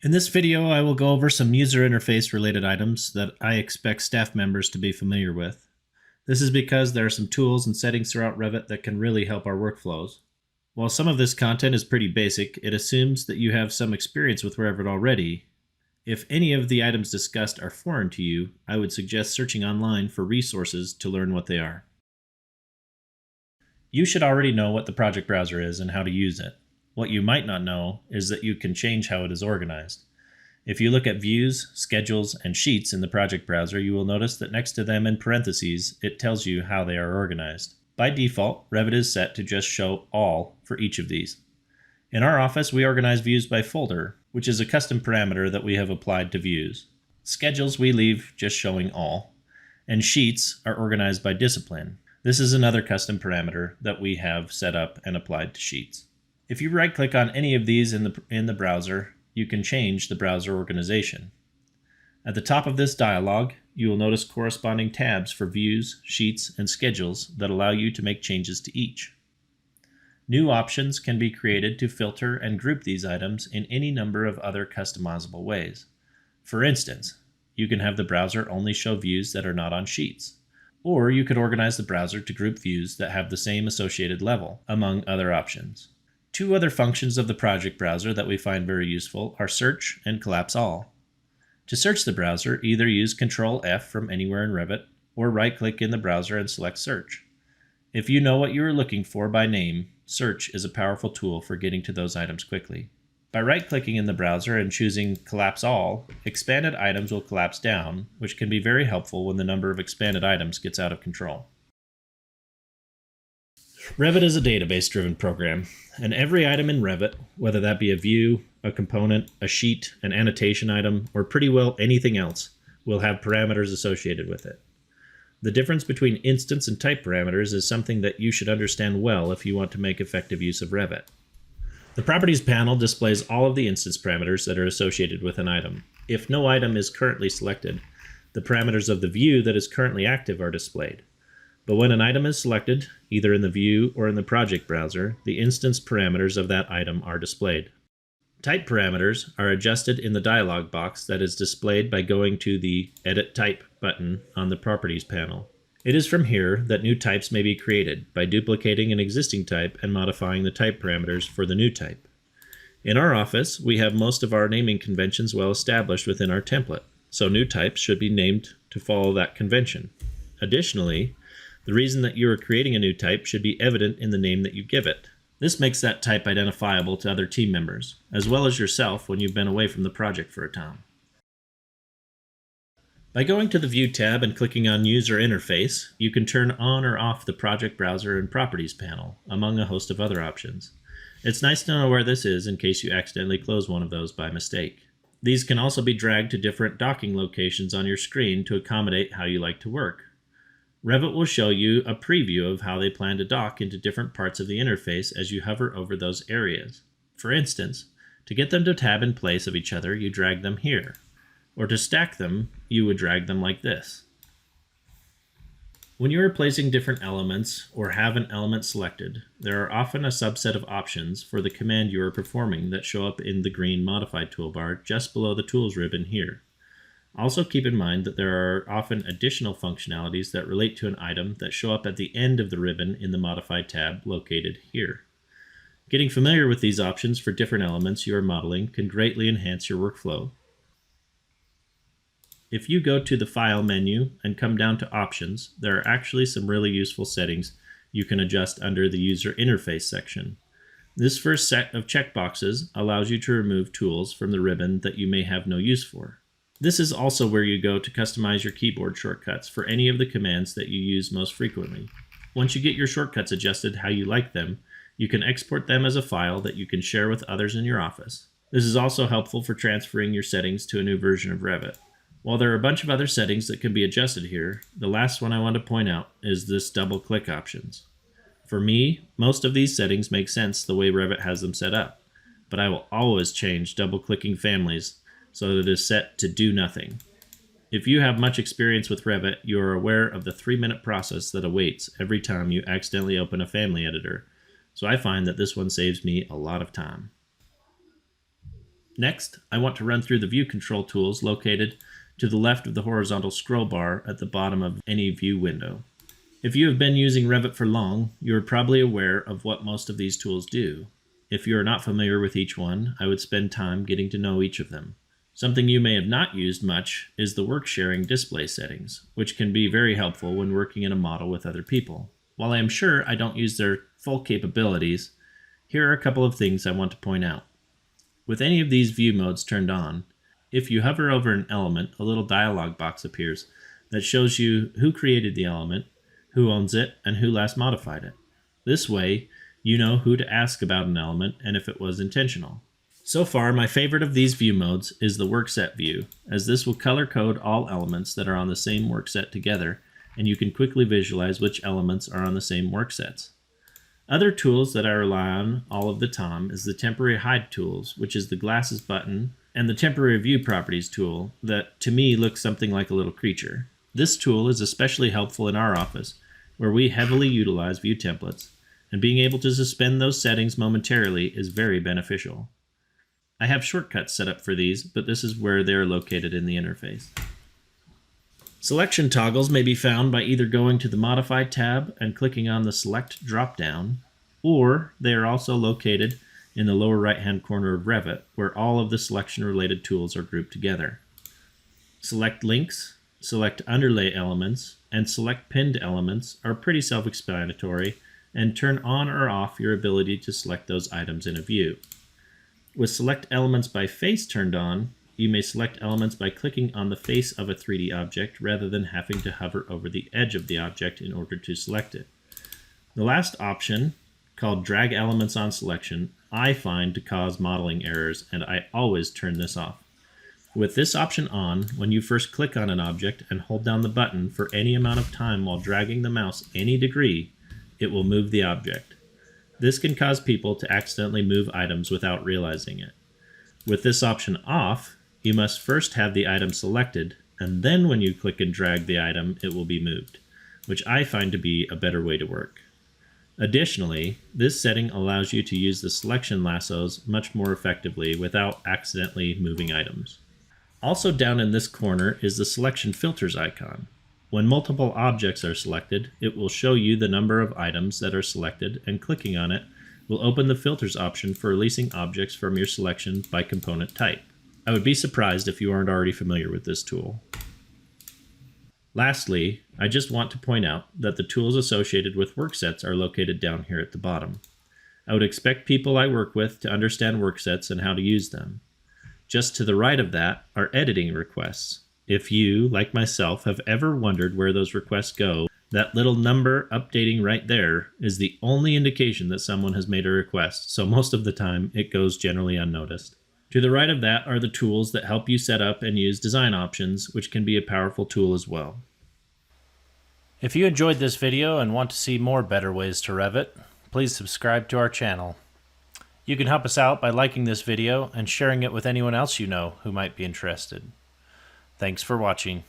In this video, I will go over some user interface related items that I expect staff members to be familiar with. This is because there are some tools and settings throughout Revit that can really help our workflows. While some of this content is pretty basic, it assumes that you have some experience with Revit already. If any of the items discussed are foreign to you, I would suggest searching online for resources to learn what they are. You should already know what the project browser is and how to use it. What you might not know is that you can change how it is organized. If you look at views, schedules, and sheets in the project browser, you will notice that next to them in parentheses, it tells you how they are organized. By default, Revit is set to just show all for each of these. In our office, we organize views by folder, which is a custom parameter that we have applied to views. Schedules we leave just showing all, and sheets are organized by discipline. This is another custom parameter that we have set up and applied to sheets. If you right-click on any of these in the browser, you can change the browser organization. At the top of this dialog, you will notice corresponding tabs for views, sheets, and schedules that allow you to make changes to each. New options can be created to filter and group these items in any number of other customizable ways. For instance, you can have the browser only show views that are not on sheets, or you could organize the browser to group views that have the same associated level, among other options. Two other functions of the project browser that we find very useful are search and collapse all. To search the browser, either use Ctrl+F from anywhere in Revit, or right-click in the browser and select search. If you know what you are looking for by name, search is a powerful tool for getting to those items quickly. By right-clicking in the browser and choosing collapse all, expanded items will collapse down, which can be very helpful when the number of expanded items gets out of control. Revit is a database-driven program, and every item in Revit, whether that be a view, a component, a sheet, an annotation item, or pretty well anything else, will have parameters associated with it. The difference between instance and type parameters is something that you should understand well if you want to make effective use of Revit. The Properties panel displays all of the instance parameters that are associated with an item. If no item is currently selected, the parameters of the view that is currently active are displayed. But when an item is selected, either in the view or in the project browser, the instance parameters of that item are displayed. Type parameters are adjusted in the dialog box that is displayed by going to the Edit Type button on the Properties panel. It is from here that new types may be created by duplicating an existing type and modifying the type parameters for the new type. In our office, we have most of our naming conventions well established within our template, so new types should be named to follow that convention. Additionally, the reason that you are creating a new type should be evident in the name that you give it. This makes that type identifiable to other team members, as well as yourself when you've been away from the project for a time. By going to the View tab and clicking on User Interface, you can turn on or off the Project Browser and Properties panel, among a host of other options. It's nice to know where this is in case you accidentally close one of those by mistake. These can also be dragged to different docking locations on your screen to accommodate how you like to work. Revit will show you a preview of how they plan to dock into different parts of the interface as you hover over those areas. For instance, to get them to tab in place of each other, you drag them here. Or to stack them, you would drag them like this. When you are placing different elements or have an element selected, there are often a subset of options for the command you are performing that show up in the green Modify toolbar just below the Tools ribbon here. Also keep in mind that there are often additional functionalities that relate to an item that show up at the end of the ribbon in the Modify tab located here. Getting familiar with these options for different elements you are modeling can greatly enhance your workflow. If you go to the File menu and come down to Options, there are actually some really useful settings you can adjust under the User Interface section. This first set of checkboxes allows you to remove tools from the ribbon that you may have no use for. This is also where you go to customize your keyboard shortcuts for any of the commands that you use most frequently. Once you get your shortcuts adjusted how you like them, you can export them as a file that you can share with others in your office. This is also helpful for transferring your settings to a new version of Revit. While there are a bunch of other settings that can be adjusted here, the last one I want to point out is this double-click options. For me, most of these settings make sense the way Revit has them set up, but I will always change double-clicking families so that it is set to do nothing. If you have much experience with Revit, you are aware of the 3-minute process that awaits every time you accidentally open a family editor, so I find that this one saves me a lot of time. Next, I want to run through the view control tools located to the left of the horizontal scroll bar at the bottom of any view window. If you have been using Revit for long, you are probably aware of what most of these tools do. If you are not familiar with each one, I would spend time getting to know each of them. Something you may have not used much is the work sharing display settings, which can be very helpful when working in a model with other people. While I am sure I don't use their full capabilities, here are a couple of things I want to point out. With any of these view modes turned on, if you hover over an element, a little dialog box appears that shows you who created the element, who owns it, and who last modified it. This way, you know who to ask about an element and if it was intentional. So far, my favorite of these view modes is the workset view, as this will color code all elements that are on the same workset together, and you can quickly visualize which elements are on the same worksets. Other tools that I rely on all of the time is the temporary hide tools, which is the glasses button, and the temporary view properties tool that to me looks something like a little creature. This tool is especially helpful in our office, where we heavily utilize view templates, and being able to suspend those settings momentarily is very beneficial. I have shortcuts set up for these, but this is where they are located in the interface. Selection toggles may be found by either going to the Modify tab and clicking on the Select drop-down, or they are also located in the lower right-hand corner of Revit, where all of the selection-related tools are grouped together. Select links, select underlay elements, and select pinned elements are pretty self-explanatory and turn on or off your ability to select those items in a view. With select elements by face turned on, you may select elements by clicking on the face of a 3D object rather than having to hover over the edge of the object in order to select it. The last option, called Drag Elements on Selection, I find to cause modeling errors, and I always turn this off. With this option on, when you first click on an object and hold down the button for any amount of time while dragging the mouse any degree, it will move the object. This can cause people to accidentally move items without realizing it. With this option off, you must first have the item selected, and then when you click and drag the item, it will be moved, which I find to be a better way to work. Additionally, this setting allows you to use the selection lassos much more effectively without accidentally moving items. Also down in this corner is the selection filters icon. When multiple objects are selected, it will show you the number of items that are selected, and clicking on it will open the filters option for releasing objects from your selection by component type. I would be surprised if you aren't already familiar with this tool. Lastly, I just want to point out that the tools associated with worksets are located down here at the bottom. I would expect people I work with to understand worksets and how to use them. Just to the right of that are editing requests. If you, like myself, have ever wondered where those requests go, that little number updating right there is the only indication that someone has made a request, so most of the time it goes generally unnoticed. To the right of that are the tools that help you set up and use design options, which can be a powerful tool as well. If you enjoyed this video and want to see more better ways to Revit, please subscribe to our channel. You can help us out by liking this video and sharing it with anyone else you know who might be interested. Thanks for watching.